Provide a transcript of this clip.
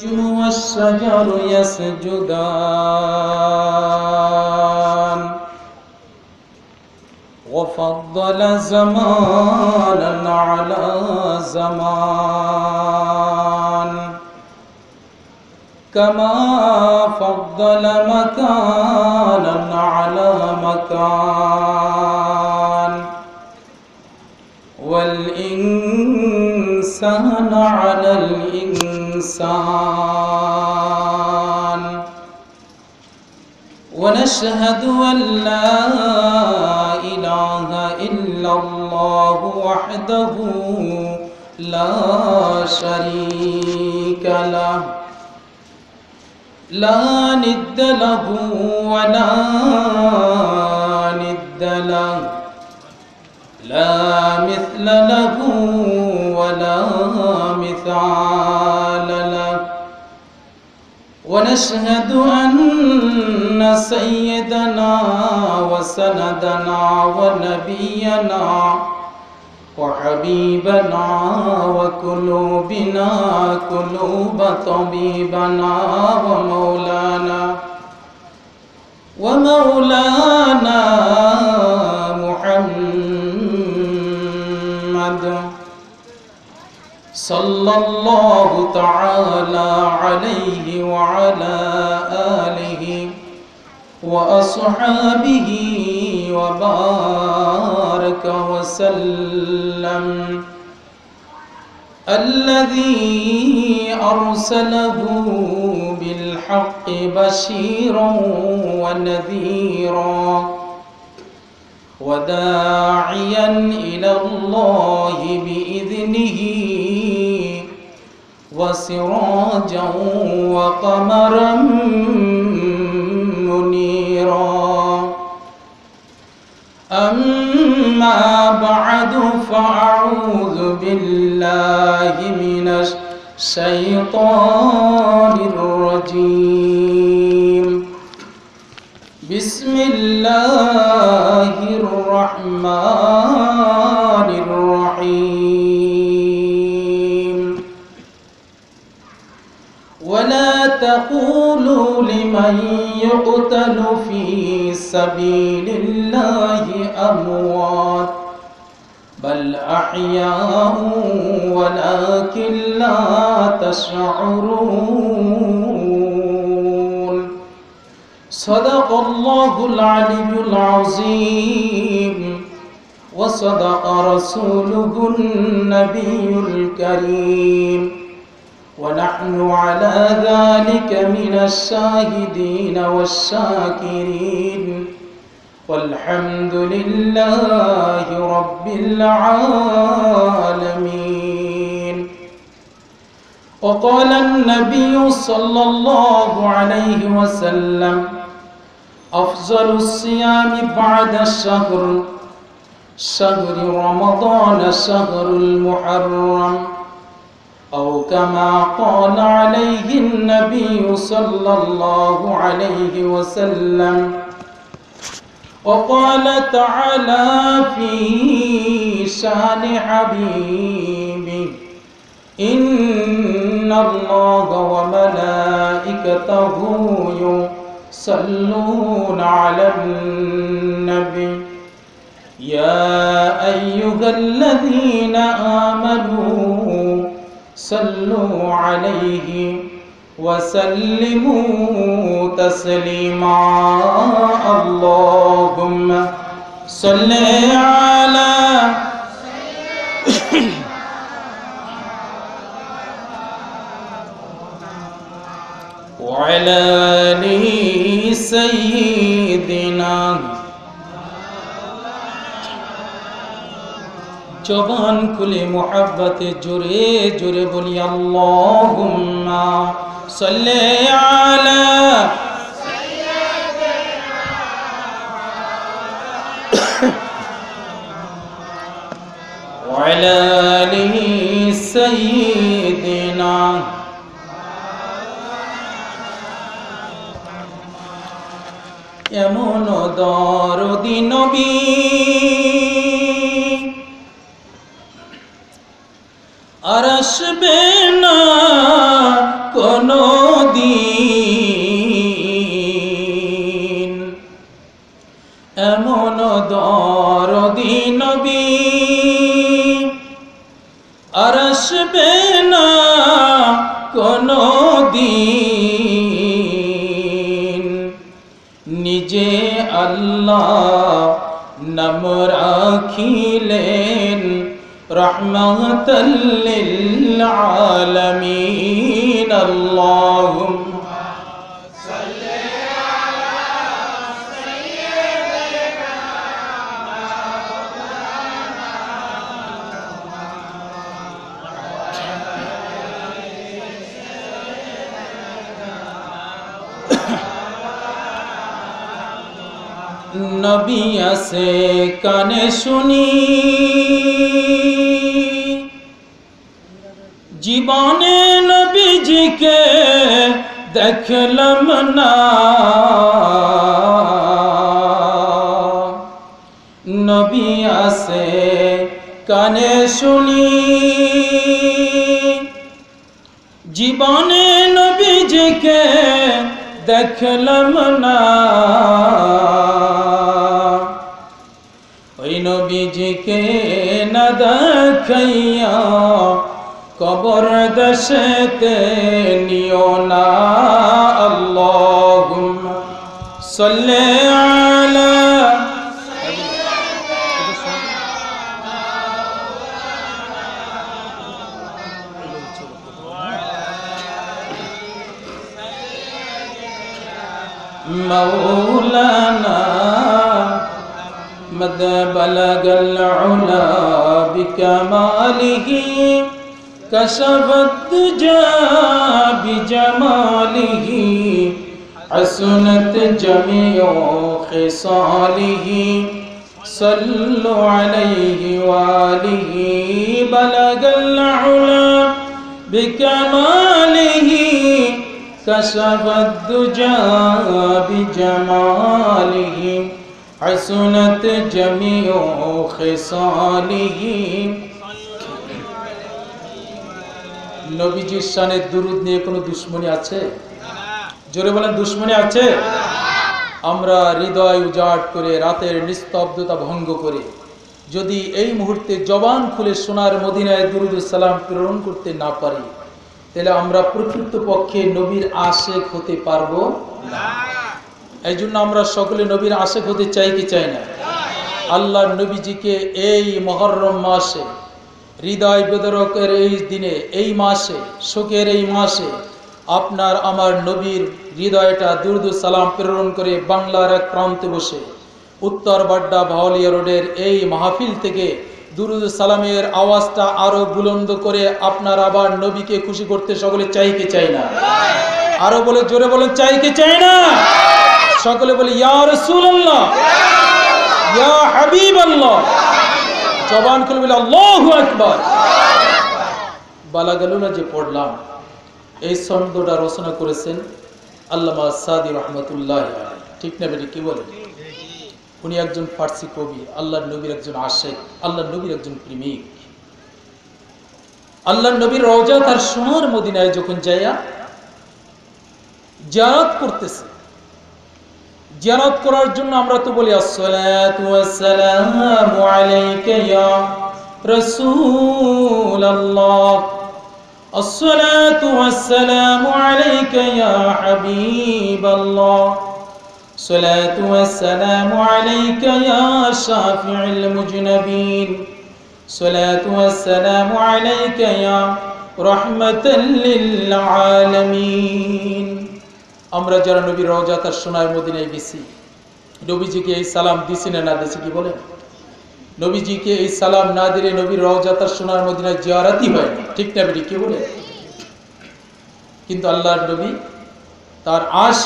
النجم والشجر يسجدان وفضل زمانا على زمان كما فضل مكانا على مكان والإنسان على الإنسان ونشهد أن لا إله إلا الله وحده لا شريك له لا ند له ولا ند له لا مثل له ولا مثال له ونشهد أن سيدنا وسندنا ونبينا وحبيبنا وقلوبنا قلوب طبيبنا ومولانا محمد صلى الله تعالى عليه وعلى آله وأصحابه وبارك وسلم الذي أرسله بالحق بشيرا ونذيرا وداعيا إلى الله بإذنه وسراجا وقمرا منيرا أما بعد فأعوذ بالله من الشيطان الرجيم بسم الله الرحمن الرحيم ولا تقولوا لمن يقتل في سبيل الله أموات بل أحياء ولكن لا تشعرون صدق الله العلي العظيم وصدق رسوله النبي الكريم ونحن على ذلك من الشاهدين والشاكرين والحمد لله رب العالمين وقال النبي صلى الله عليه وسلم أفضل الصيام بعد الشهر شهر رمضان شهر المحرم أو كما قال عليه النبي صلى الله عليه وسلم وقال تعالى في شان حبيبه إن الله وملائكته يصلون على النبي يا أيها الذين آمنوا صلوا عليه وسلموا تسليما اللهم صل على وعلى آل سيدنا জবান খুলে মোহাব্বতে জোরে জোরে বলি আল্লাহুম্মা সাল্লি আলা ওয়া আলা আলি সাইয়্যিদিনা এমন দরদি নবী আর আসবে না কোন কোনো দিন। এমন দরদি নবী আর আসবে না কোনো দিন। নিজে আল্লাহ নাম রাখিলেন রহমাতাল লিল আলামিন। আল্লাহুম্মা সাল্লি আলা সাইয়্যিদিনা নবী আসে কানে শুনি, জীবনে নবীজিকে দেখলাম না। নবী আসে কানে শুনি, জীবনে নবীজিকে দেখলাম না। ওই নবীজিকে না দেখাইয়া কবর দেশেতে নিও না। আল্লাহুম্মা সাল্লি আলা مولانا مد بلغ العلا بكماله كشف الدجى بجماله حسنت جميع خصاله صلوا عليه وآله بلغ العلا بكماله كشف الدجى بجماله حسنت جميع خصاله। নবীজির শানে দুরূদ নিয়ে কোনো দুশ্মনী আছে? জোরে বলেন, দুশ্মনী আছে? আমরা হৃদয় উজাড় করে রাতের নিস্তব্ধতা ভঙ্গ করে যদি এই মুহূর্তে জবান খুলে সোনার মদিনায় দুরূদ ও সালাম প্রেরণ করতে না পারি, তাহলে আমরা প্রকৃতপক্ষে নবীর আশেক হতে পারবো না। এই জন্য আমরা সকলে নবীর আশেক হতে চাই কি চাই না? আল্লাহর নবীজিকে এই মুহররম মাসে, হৃদয় বেদরকের এই দিনে, এই মাসে, শোকের এই মাসে আপনার আমার নবীর হৃদয়টা দুরূদ ও সালাম প্রেরণ করে বাংলার এক প্রান্তে বসে উত্তর বাড্ডা ভাওয়ালিয়া রোডের এই মাহফিল থেকে দুরূদ ও সালামের আওয়াজটা আরো বুলন্দ করে আপনার আবার নবীকে খুশি করতে সকলে চাই কি চাই না? আরো বলে, জোরে বলেন, চাই কি চাই না? সকলে বলে ইয়া রাসূলুল্লাহ, ইয়া হাবিবাল্লাহ। জবান খুলে বলে আল্লাহু আকবার। বালাগালুনা যে পড়লাম, এই ছন্দটা রচনা করেছেন আল্লামা সাদি রহমাতুল্লাহ আলাইহি। ঠিক না বেটি, কি বলেন? উনি একজন ফার্সি কবি, আল্লাহর নবীর একজন আশেক, আল্লাহর নবীর একজন প্রেমিক। আল্লাহর নবীর রওজা তার সোনার মদিনায় যখন যাইয়া জিয়ারত করতেছে, জিয়ারত করার জন্য আমরা তো বলি আসসালাতু ওয়াসসালামু আলাইকা ইয়া রাসূলুল্লাহ, আসসালাতু ওয়াসসালামু আলাইকা ইয়া হাবিবাল্লাহ, الصلاة والسلام عليك يا شافع المذنبين، الصلاة والسلام عليك يا رحمة للعالمين। আমরা যারা নবীর রওজা তার সোনার মদিনায় গেছি, নবীজিকে এই সালাম দিছি না দিছি? কি বলেন? নবীজিকে এই সালাম না দিলে নবীর রওজা তার সোনার মদিনায় জিয়ারতই হয় না। ঠিক না বেটি, কি বলে? কিন্তু আল্লাহর নবী তার